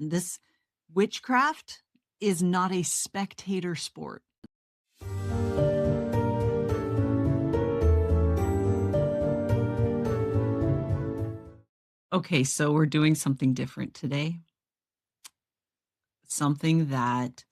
This witchcraft is not a spectator sport. Okay, so we're doing something different today. Something that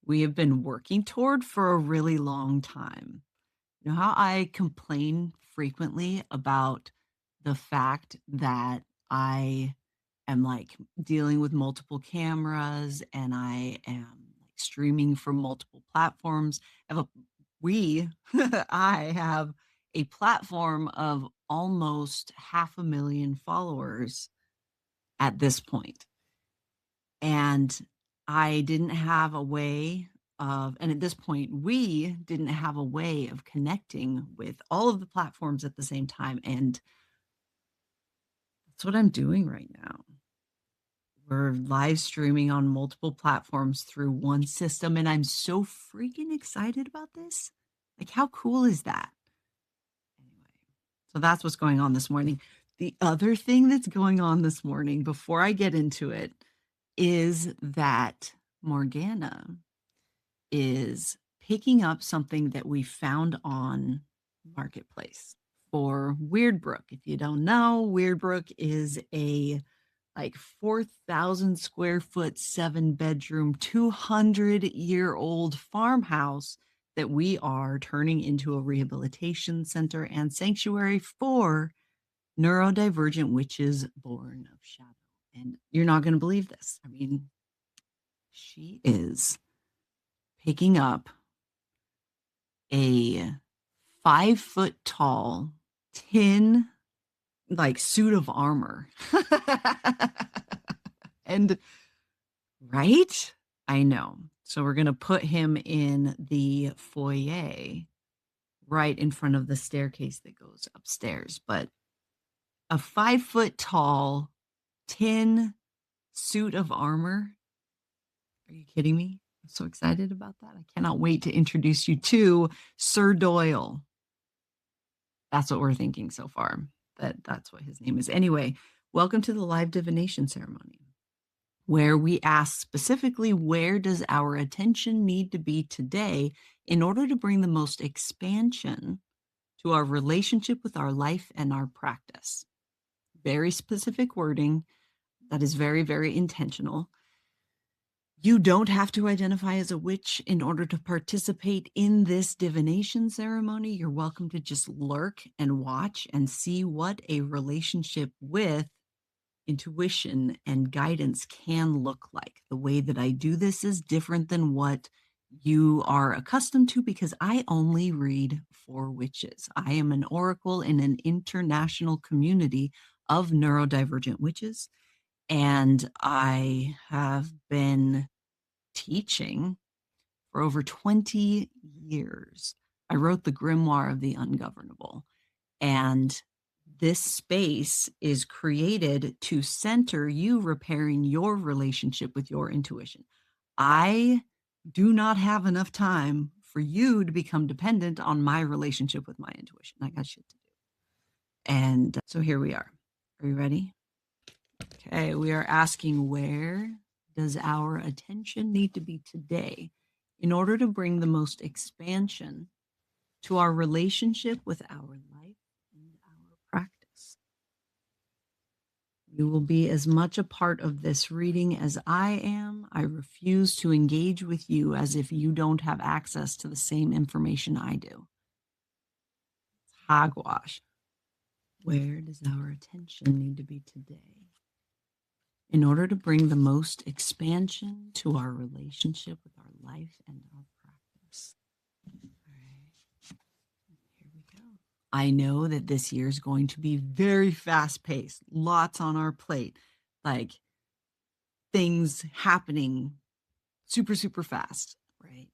we have been working toward for a really long time. You know how I complain frequently about the fact that I am like dealing with multiple cameras and I am like streaming from multiple platforms. I have a we I have a platform of almost 500,000 followers at this point. And I didn't have a way and at this point, we didn't have a way of connecting with all of the platforms at the same time. And that's what I'm doing right now. We're live streaming on multiple platforms through one system. And I'm so freaking excited about this. Like, how cool is that? Anyway, so that's what's going on this morning. The other thing that's going on this morning, before I get into it, is that Morgana is picking up something that we found on Marketplace for Weirdbrook. If you don't know, Weirdbrook is a like 4,000 square foot, 7-bedroom, 200-year-old farmhouse that we are turning into a rehabilitation center and sanctuary for neurodivergent witches born of shadow. And you're not going to believe this. I mean, she is picking up a 5-foot tall tin like suit of armor. And right? I know. So we're going to put him in the foyer right in front of the staircase that goes upstairs. But a 5-foot tall tin suit of armor. Are you kidding me? I'm so excited about that. I cannot wait to introduce you to Sir Doyle. That's what we're thinking so far. That's what his name is. Anyway, welcome to the live divination ceremony, where we ask specifically, where does our attention need to be today in order to bring the most expansion to our relationship with our life and our practice? Very specific wording that is very, very intentional. You don't have to identify as a witch in order to participate in this divination ceremony. You're welcome to just lurk and watch and see what a relationship with intuition and guidance can look like. The way that I do this is different than what you are accustomed to because I only read for witches. I am an oracle in an international community of neurodivergent witches. And I have been teaching for over 20 years. I wrote the Grimoire of the Ungovernable. And this space is created to center you repairing your relationship with your intuition. I do not have enough time for you to become dependent on my relationship with my intuition. I got shit to do. And so here we are. Are you ready? Okay, we are asking, where does our attention need to be today in order to bring the most expansion to our relationship with our life and our practice? You will be as much a part of this reading as I am. I refuse to engage with you as if you don't have access to the same information I do. It's hogwash. Where does our attention need to be today in order to bring the most expansion to our relationship with our life and our practice? All right, here we go. I know that this year is going to be very fast paced, lots on our plate, like things happening super, super fast, right?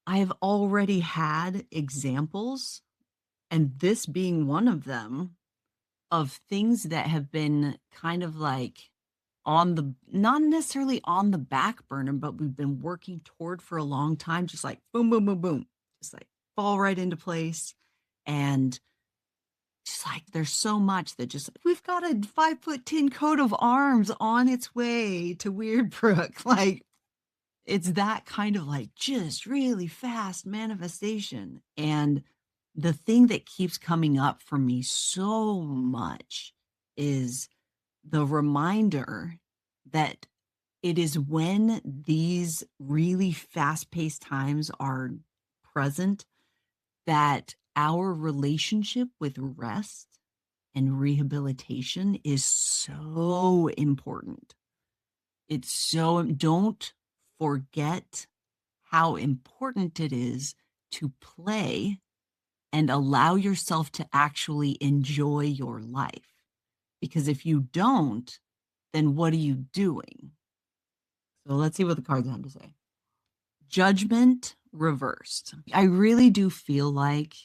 I have already had examples, and this being one of them, of things that have been kind of like on the, not necessarily on the back burner, but we've been working toward for a long time, just like boom, boom, boom, boom, just like fall right into place. And Just like there's so much that just we've got a 5'10" coat of arms on its way to Weirdbrook. Like it's that kind of like just really fast manifestation. And the thing that keeps coming up for me so much is the reminder that it is when these really fast paced times are present that our relationship with rest and rehabilitation is so important. It's so, don't forget how important it is to play and allow yourself to actually enjoy your life. Because if you don't, then what are you doing? So let's see what the cards have to say. Judgment reversed. I really do feel like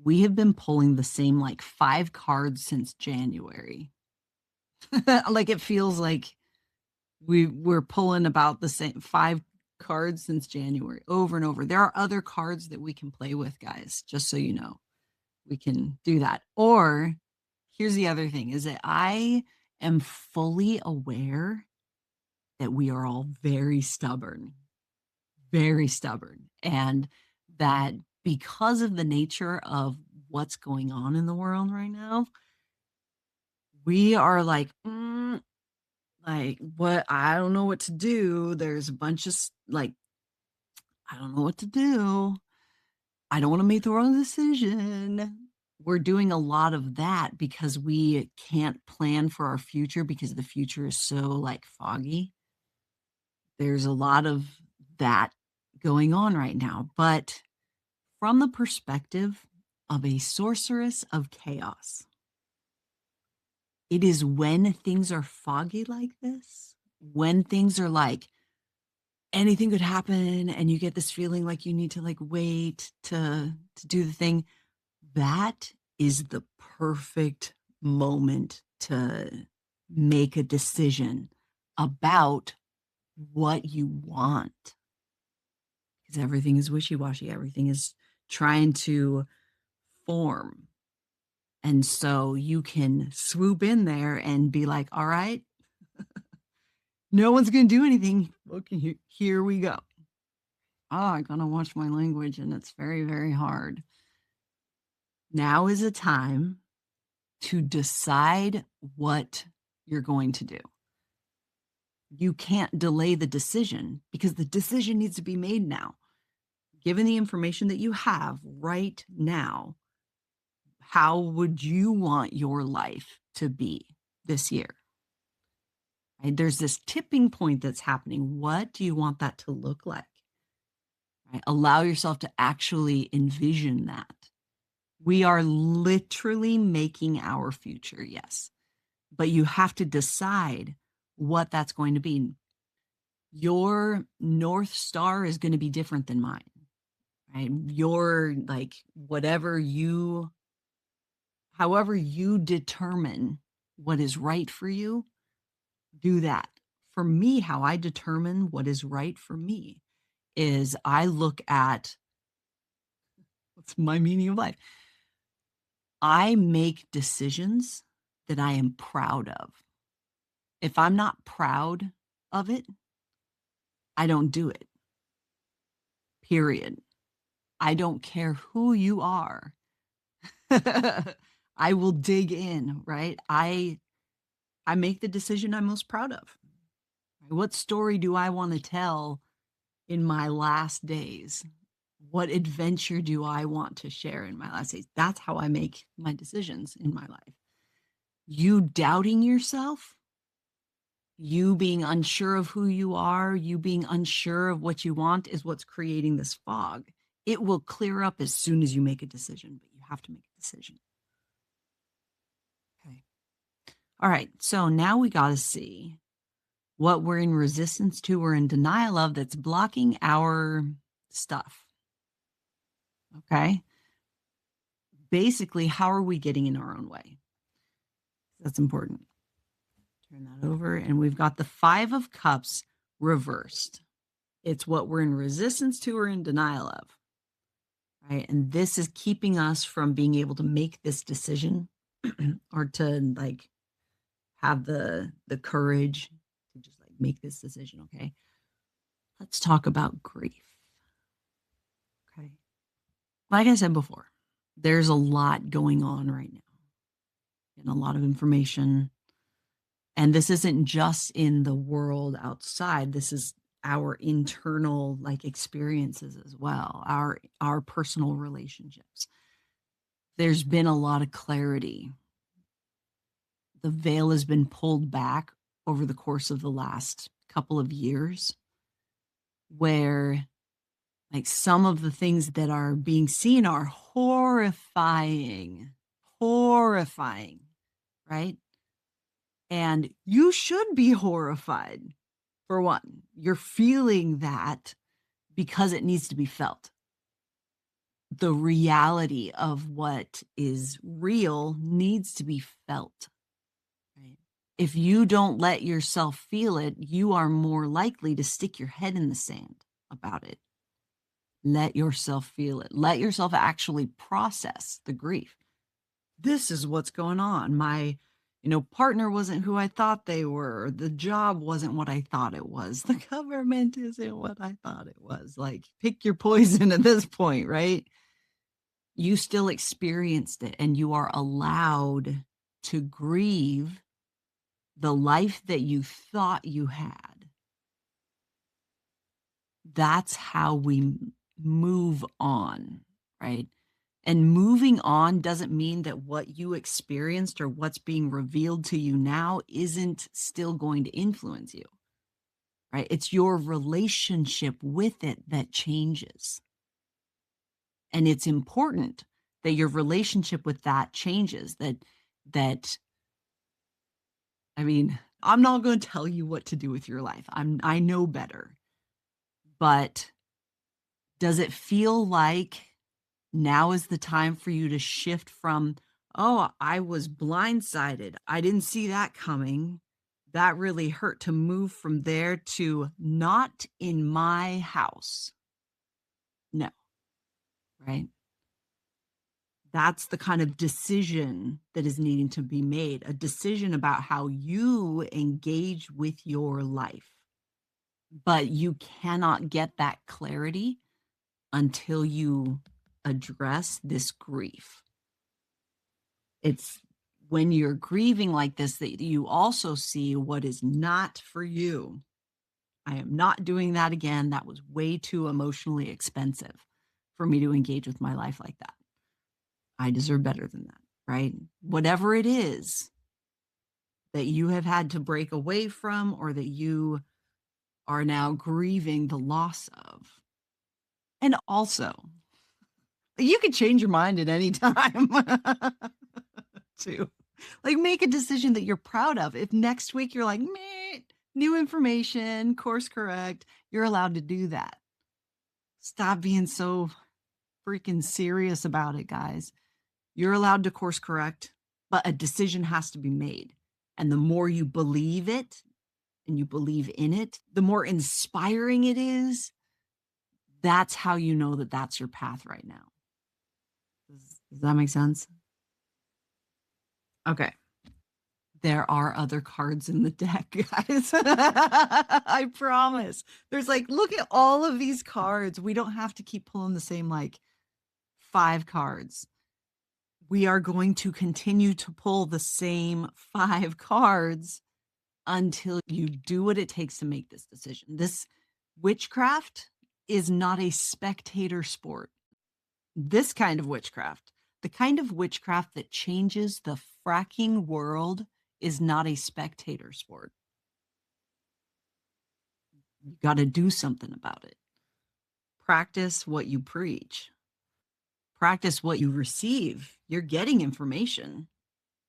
we have been pulling the same like 5 cards since January. Like it feels like we're pulling about the same 5 cards since January over and over. There are other cards that we can play with, guys, just so you know. We can do that. Or here's the other thing is that I am fully aware that we are all very stubborn, and that because of the nature of what's going on in the world right now, we are like what I don't know what to do. There's a bunch of like I don't know what to do. I don't want to make the wrong decision. We're doing a lot of that because we can't plan for our future because the future is so like foggy. There's a lot of that going on right now, but from the perspective of a sorceress of chaos, it is when things are foggy like this, when things are like anything could happen and you get this feeling like you need to like wait to do the thing, that is the perfect moment to make a decision about what you want. Because everything is wishy-washy, everything is trying to form. And so you can swoop in there and be like, all right, no one's going to do anything. Okay, here we go. Oh, I got to watch my language and it's very, very hard. Now is a time to decide what you're going to do. You can't delay the decision because the decision needs to be made now. Given the information that you have right now, how would you want your life to be this year? Right? There's this tipping point that's happening. What do you want that to look like? Right? Allow yourself to actually envision that. We are literally making our future, yes. But you have to decide what that's going to be. Your North Star is going to be different than mine, right? Your like however you determine what is right for you, do that. For me, how I determine what is right for me is I look at what's my meaning of life. I make decisions that I am proud of. If I'm not proud of it, I don't do it. Period. I don't care who you are. I will dig in, right? I make the decision I'm most proud of. What story do I want to tell in my last days? What adventure do I want to share in my last days? That's how I make my decisions in my life. You doubting yourself, you being unsure of who you are, you being unsure of what you want is what's creating this fog. It will clear up as soon as you make a decision, but you have to make a decision. Okay. All right. So now we got to see what we're in resistance to or in denial of that's blocking our stuff. Okay. Basically, how are we getting in our own way? That's important. Turn that over. And we've got the 5 of Cups reversed. It's what we're in resistance to or in denial of. right? And this is keeping us from being able to make this decision or to like have the courage to just like make this decision, okay? Let's talk about grief. Okay. Like I said before, there's a lot going on right now and a lot of information. And this isn't just in the world outside. This is our internal like experiences as well, our personal relationships. There's been a lot of clarity. The veil has been pulled back over the course of the last couple of years where like some of the things that are being seen are horrifying, horrifying, right? And you should be horrified. For one, you're feeling that because it needs to be felt. The reality of what is real needs to be felt. Right? If you don't let yourself feel it, you are more likely to stick your head in the sand about it. Let yourself feel it. Let yourself actually process the grief. This is what's going on. My, partner wasn't who I thought they were. The job wasn't what I thought it was. The government isn't what I thought it was. Like, pick your poison at this point, right? You still experienced it and you are allowed to grieve the life that you thought you had. That's how we move on, right? And moving on doesn't mean that what you experienced or what's being revealed to you now isn't still going to influence you, right? It's your relationship with it that changes. And it's important that your relationship with that changes, that I mean, I'm not going to tell you what to do with your life. I know better. But does it feel like now is the time for you to shift from, oh, I was blindsided. I didn't see that coming. That really hurt, to move from there to not in my house. No, right? That's the kind of decision that is needing to be made, a decision about how you engage with your life. But you cannot get that clarity until you address this grief. It's when you're grieving like this that you also see what is not for you. I am not doing that again. That was way too emotionally expensive for me to engage with my life like that. I deserve better than that, right? Whatever it is that you have had to break away from or that you are now grieving the loss of. And also, you can change your mind at any time too. Like, make a decision that you're proud of. If next week you're like, meh, new information, course correct, you're allowed to do that. Stop being so freaking serious about it, guys. You're allowed to course correct, but a decision has to be made. And the more you believe it and you believe in it, the more inspiring it is. That's how you know that that's your path right now. Does that make sense? Okay. There are other cards in the deck, guys. I promise. There's like, look at all of these cards. We don't have to keep pulling the same like 5 cards. We are going to continue to pull the same 5 cards until you do what it takes to make this decision. This witchcraft is not a spectator sport. This kind of witchcraft, the kind of witchcraft that changes the fracking world, is not a spectator sport. You got to do something about it. Practice what you preach. Practice what you receive. You're getting information.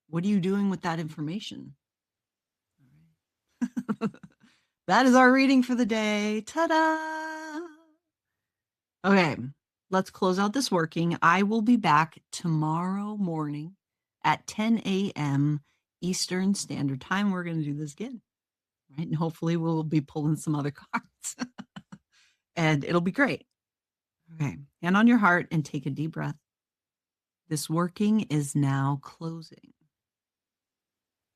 What are you doing with that information? That is our reading for the day. Ta-da! Okay, let's close out this working. I will be back tomorrow morning at 10 a.m. Eastern Standard Time. We're going to do this again, right? And hopefully we'll be pulling some other cards and it'll be great. Okay. Hand on your heart and take a deep breath. This working is now closing,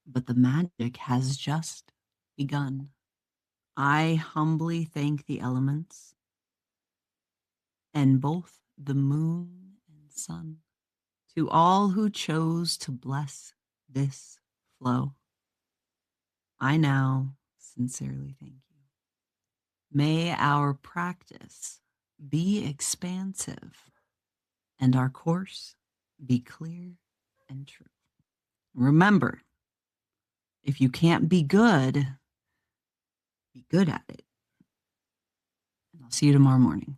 but the magic has just begun. I humbly thank the elements and both the moon and sun, to all who chose to bless this flow. I now sincerely thank you. May our practice be expansive and our course be clear and true. Remember, if you can't be good at it. And I'll see you tomorrow morning.